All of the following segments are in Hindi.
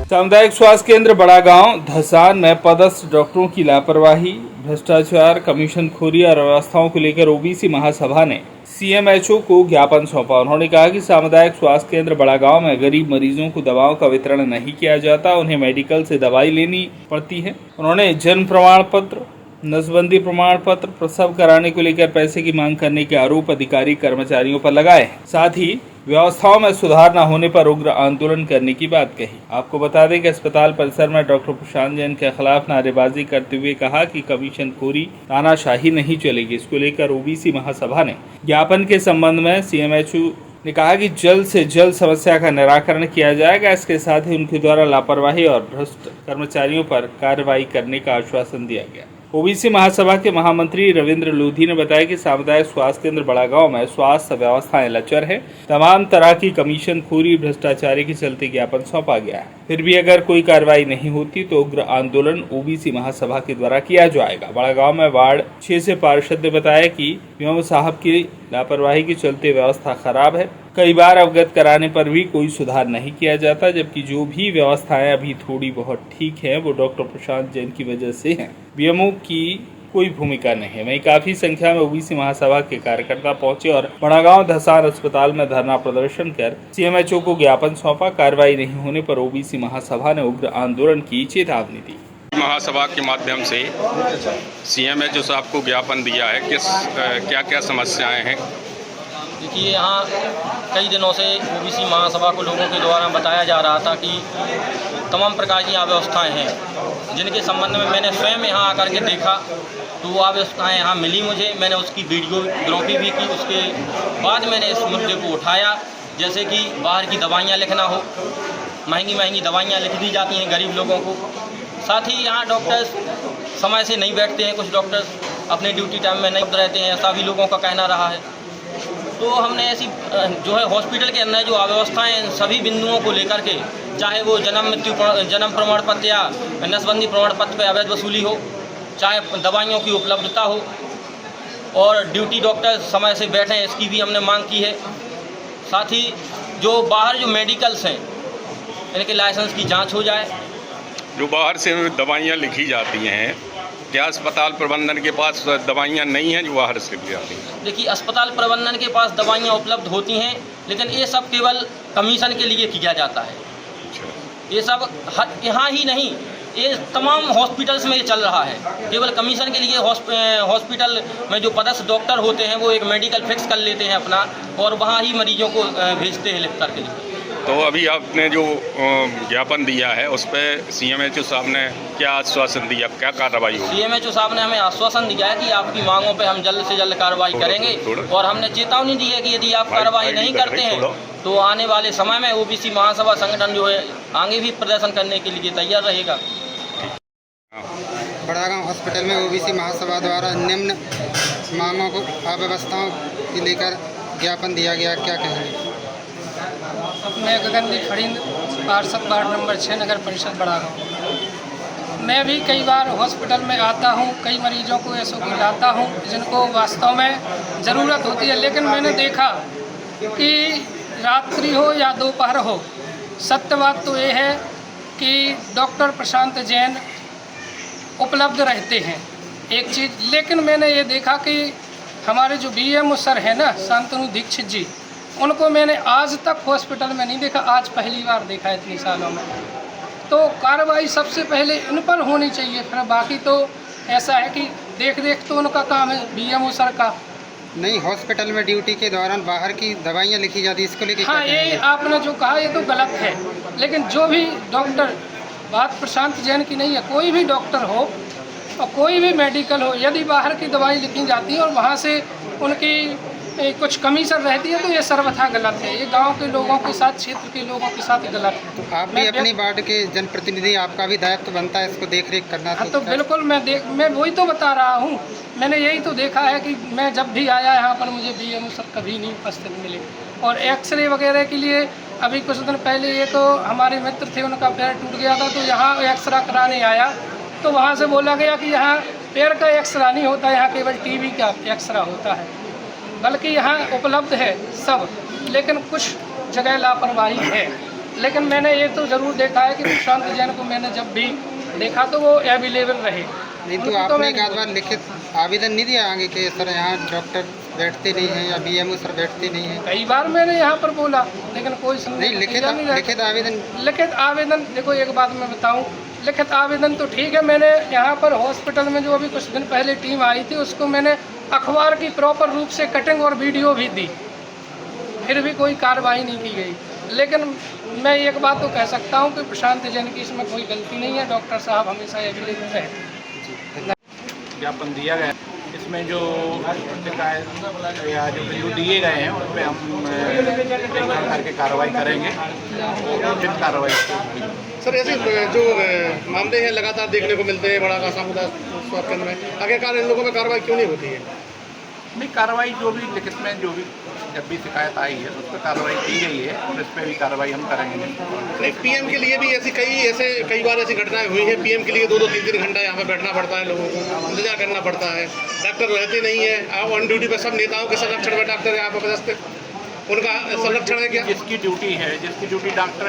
सामुदायिक स्वास्थ्य केंद्र बड़ा गांव धसान में पदस्थ डॉक्टरों की लापरवाही, भ्रष्टाचार, कमीशनखोरी और व्यवस्थाओं को लेकर ओबीसी महासभा ने सीएमएचओ को ज्ञापन सौंपा। उन्होंने कहा कि सामुदायिक स्वास्थ्य केंद्र बड़ा गांव में गरीब मरीजों को दवाओं का वितरण नहीं किया जाता, उन्हें मेडिकल से दवाई लेनी पड़ती है। उन्होंने जन्म प्रमाण पत्र, नसबंदी प्रमाण पत्र, प्रसव कराने को लेकर पैसे की मांग करने के आरोप अधिकारी कर्मचारियों पर लगाए। साथ ही व्यवस्थाओं में सुधार न होने पर उग्र आंदोलन करने की बात कही। आपको बता दें कि अस्पताल परिसर में डॉक्टर प्रशांत जैन के खिलाफ नारेबाजी करते हुए कहा कि कमीशनखोरी, तानाशाही नहीं चलेगी। इसको लेकर ओबीसी महासभा ने ज्ञापन के संबंध में सीएमएचओ ने कहा कि जल्द से जल्द समस्या का निराकरण किया जाएगा। इसके साथ ही उनके द्वारा लापरवाही और भ्रष्ट कर्मचारियों पर कार्रवाई करने का आश्वासन दिया गया। ओबीसी महासभा के महामंत्री रविंद्र लोधी ने बताया कि सामुदायिक स्वास्थ्य केंद्र बड़ा गांव में स्वास्थ्य व्यवस्थाएं लचर है। तमाम तरह की कमीशनखोरी, भ्रष्टाचारी के चलते ज्ञापन सौंपा गया है। फिर भी अगर कोई कार्रवाई नहीं होती तो उग्र आंदोलन ओबीसी महासभा के द्वारा किया जाएगा। बड़ा गांव में वार्ड 6 से पार्षद ने बताया कि पीएम साहब की लापरवाही के चलते व्यवस्था खराब है। कई बार अवगत कराने पर भी कोई सुधार नहीं किया जाता, जबकि जो भी व्यवस्थाएं अभी थोड़ी बहुत ठीक है वो डॉक्टर प्रशांत जैन की वजह से है। बीएमओ की कोई भूमिका नहीं है। वहीं काफी संख्या में ओबीसी महासभा के कार्यकर्ता पहुंचे और बड़ागांव धसान अस्पताल में धरना प्रदर्शन कर सीएमएचओ को ज्ञापन सौंपा। कार्रवाई नहीं होने पर ओबीसी महासभा ने उग्र आंदोलन की चेतावनी दी। महासभा के माध्यम से सीएमएचओ साहब को ज्ञापन दिया है। क्या क्या समस्याएं हैं? देखिए, यहाँ कई दिनों से ओबीसी महासभा को लोगों के द्वारा बताया जा रहा था कि तमाम प्रकार की अव्यवस्थाएं हैं, जिनके संबंध में मैंने स्वयं यहाँ आकर के देखा तो वो अव्यवस्थाएं यहाँ मिली मुझे। मैंने उसकी वीडियोग्राफी भी की। उसके बाद मैंने इस मुद्दे को उठाया, जैसे कि बाहर की दवाइयाँ लिखना हो, महंगी दवाइयाँ लिख दी जाती हैं गरीब लोगों को। साथ ही यहाँ डॉक्टर्स समय से नहीं बैठते हैं, कुछ डॉक्टर्स अपने ड्यूटी टाइम में नहीं रहते हैं, ऐसा भी लोगों का कहना रहा है। तो हमने ऐसी जो है हॉस्पिटल के अंदर जो अव्यवस्थाएं सभी बिंदुओं को लेकर के, चाहे वो जन्म प्रमाण पत्र या नसबंदी प्रमाण पत्र पर अवैध वसूली हो, चाहे दवाइयों की उपलब्धता हो और ड्यूटी डॉक्टर समय से बैठें, इसकी भी हमने मांग की है। साथ ही जो बाहर जो मेडिकल्स हैं इनके लाइसेंस की जांच हो जाए। जो बाहर से दवाइयाँ लिखी जाती हैं, क्या अस्पताल प्रबंधन के पास दवाइयाँ नहीं हैं जो बाहर से ली जाती हैं? देखिए, अस्पताल प्रबंधन के पास दवाइयाँ उपलब्ध होती हैं, लेकिन ये सब केवल कमीशन के लिए किया जाता है। ये सब यहाँ ही नहीं, ये तमाम हॉस्पिटल्स में ये चल रहा है। केवल कमीशन के लिए हॉस्पिटल में जो पदस्थ डॉक्टर होते हैं वो एक मेडिकल फिक्स कर लेते हैं अपना और वहाँ ही मरीजों को भेजते हैं लिख करके। तो अभी आपने जो ज्ञापन दिया है उस पर सीएमएचओ साहब ने क्या आश्वासन दिया, क्या कार्रवाई होगी? सीएमएचओ साहब ने हमें आश्वासन दिया है कि आपकी मांगों पे हम जल्द से जल्द कार्रवाई करेंगे और हमने चेतावनी दी है कि यदि आप कार्रवाई नहीं करते हैं तो आने वाले समय में ओबीसी महासभा संगठन जो है आगे भी प्रदर्शन करने के लिए तैयार रहेगा। बड़ागांव हॉस्पिटल में ओबीसी महासभा द्वारा निम्न मांगों को अव्यवस्थाओं को लेकर ज्ञापन दिया गया, क्या कहेंगे? मैं गगनदीप फरींद, पार्षद वार्ड नंबर 6, नगर परिषद बड़ागांव। मैं भी कई बार हॉस्पिटल में आता हूं, कई मरीजों को ऐसो को लाता हूं जिनको वास्तव में ज़रूरत होती है, लेकिन मैंने देखा कि रात्रि हो या दोपहर हो, सत्य बात तो ये है कि डॉक्टर प्रशांत जैन उपलब्ध रहते हैं एक चीज़। लेकिन मैंने ये देखा कि हमारे जो बीएमओ सर हैं ना, शांतनु दीक्षित जी, उनको मैंने आज तक हॉस्पिटल में नहीं देखा, आज पहली बार देखा इतने सालों में। तो कार्रवाई सबसे पहले इन पर होनी चाहिए, फिर बाकी तो ऐसा है कि देख तो उनका काम है बीएमओ सर का। नहीं, हॉस्पिटल में ड्यूटी के दौरान बाहर की दवाइयाँ लिखी जाती, इसको लेकर हाँ, ये आपने जो कहा ये तो गलत है। लेकिन जो भी डॉक्टर, बात प्रशांत जैन की नहीं है, कोई भी डॉक्टर हो और कोई भी मेडिकल हो, यदि बाहर की दवाई लिखी जाती है और वहाँ से उनकी कुछ कमीशन रहती है तो ये सर्वथा गलत है। ये गांव के लोगों के साथ, क्षेत्र के लोगों के साथ गलत है। तो आप भी अपनी वार्ड के जनप्रतिनिधि, आपका भी दायित्व बनता है इसको देख रेख करना। हाँ, तो बिल्कुल मैं वही तो बता रहा हूँ। मैंने यही तो देखा है कि मैं जब भी आया यहाँ पर मुझे बीएमओ सर कभी नहीं उपस्थित मिले। और एक्सरे वगैरह के लिए अभी कुछ दिन पहले ये तो हमारे मित्र थे, उनका पैर टूट गया था तो यहाँ एक्सरा कराने आया तो वहाँ से बोला गया कि यहाँ पैर का एक्सरा नहीं होता, यहाँ केवल टीबी का एक्सरा होता है। बल्कि यहाँ उपलब्ध है सब, लेकिन कुछ जगह लापरवाही है। लेकिन मैंने ये तो ज़रूर देखा है कि प्रशांत जैन को मैंने जब भी देखा तो वो अवेलेबल रहे। नहीं तो उनको आपने मैं एक आध बार लिखित आवेदन नहीं दिया आगे कि सर यहाँ डॉक्टर बैठते नहीं हैं या बीएमओ सर बैठते नहीं हैं? कई बार मैंने यहाँ पर बोला लेकिन कोई नहीं सुनने लिखित नहीं रहा। लिखित आवेदन लिखित आवेदन देखो एक बात मैं बताऊं, लिखित आवेदन तो ठीक है, मैंने यहाँ पर हॉस्पिटल में जो अभी कुछ दिन पहले टीम आई थी उसको मैंने अखबार की प्रॉपर रूप से कटिंग और वीडियो भी दी, फिर भी कोई कार्रवाई नहीं की गई। लेकिन मैं एक बात तो कह सकता हूँ कि प्रशांत जैन की इसमें कोई गलती नहीं है, डॉक्टर साहब हमेशा अवेलेबल रहते। ज्ञापन दिया गया, इसमें जो शिकायत या जो बिंदु दिए गए हैं उन पर हम देखभाल करके कार्रवाई करेंगे, उचित कार्रवाई होगी। सर ऐसे जो मामले हैं लगातार देखने को मिलते हैं बड़ा का सामुदायिक स्वास्थ्य केंद्र में, आखिरकार इन लोगों में कार्रवाई क्यों नहीं होती है? नहीं, कार्रवाई जो भी लिखित में जो भी जब भी शिकायत आई है उस पर कार्रवाई की गई है और इस पर भी कार्रवाई हम करेंगे। नहीं, पीएम के लिए भी कई बार ऐसी घटनाएं हुई हैं। पीएम के लिए 2-2 3-3 घंटा यहाँ पे बैठना पड़ता है, लोगों को इंतजार करना पड़ता है, डॉक्टर रहते नहीं है। ऑन ड्यूटी पर सब नेताओं के संरक्षण में डॉक्टर यहाँ पर उपस्थित, उनका संरक्षण है क्या? जिसकी ड्यूटी डॉक्टर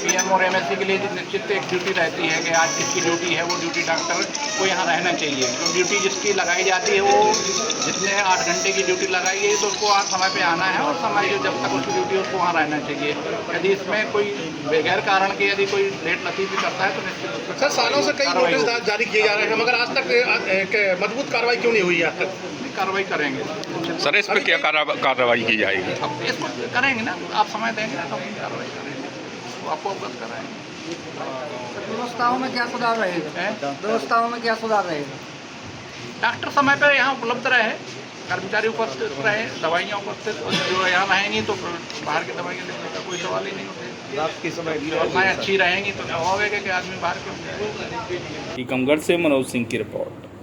पीएम और एमएससी के लिए निश्चित एक ड्यूटी रहती है कि आज जिसकी ड्यूटी है वो ड्यूटी डॉक्टर को यहाँ रहना चाहिए। तो ड्यूटी जिसकी लगाई जाती है वो जिसने 8 घंटे की ड्यूटी लगाई है तो उसको आज समय पे आना है और समय जब तक उसकी ड्यूटी उसको वहाँ रहना चाहिए। यदि इसमें कोई बगैर कारण के यदि कोई लेट लतीफ़ भी करता है तो निश्चित रूप से सर सालों से कई नोटिस जारी किए जा रहे हैं मगर आज तक मजबूत कार्रवाई क्यों नहीं हुई? आज तक कार्रवाई करेंगे। सर इस पर क्या कार्रवाई की जाएगी? अब इसको करेंगे ना, आप समय देंगे ना तो हम कार्रवाई करेंगे, वो आपको अवगत कराएंगे। व्यवस्थाओं में क्या सुधार रहेगा? व्यवस्थाओं में क्या सुधार रहेगा? डॉक्टर समय पर यहाँ उपलब्ध रहे, कर्मचारी उपस्थित रहे, दवाइयाँ उपस्थित, जो यहाँ रहेंगी तो बाहर की दवाइयाँ लेने का कोई सवाल ही नहीं होता। रात के समय दवाएँ अच्छी रहेंगी तो होगा कि आदमी बाहर क्यों जाए। टीकमगढ़ से मनोज सिंह की रिपोर्ट।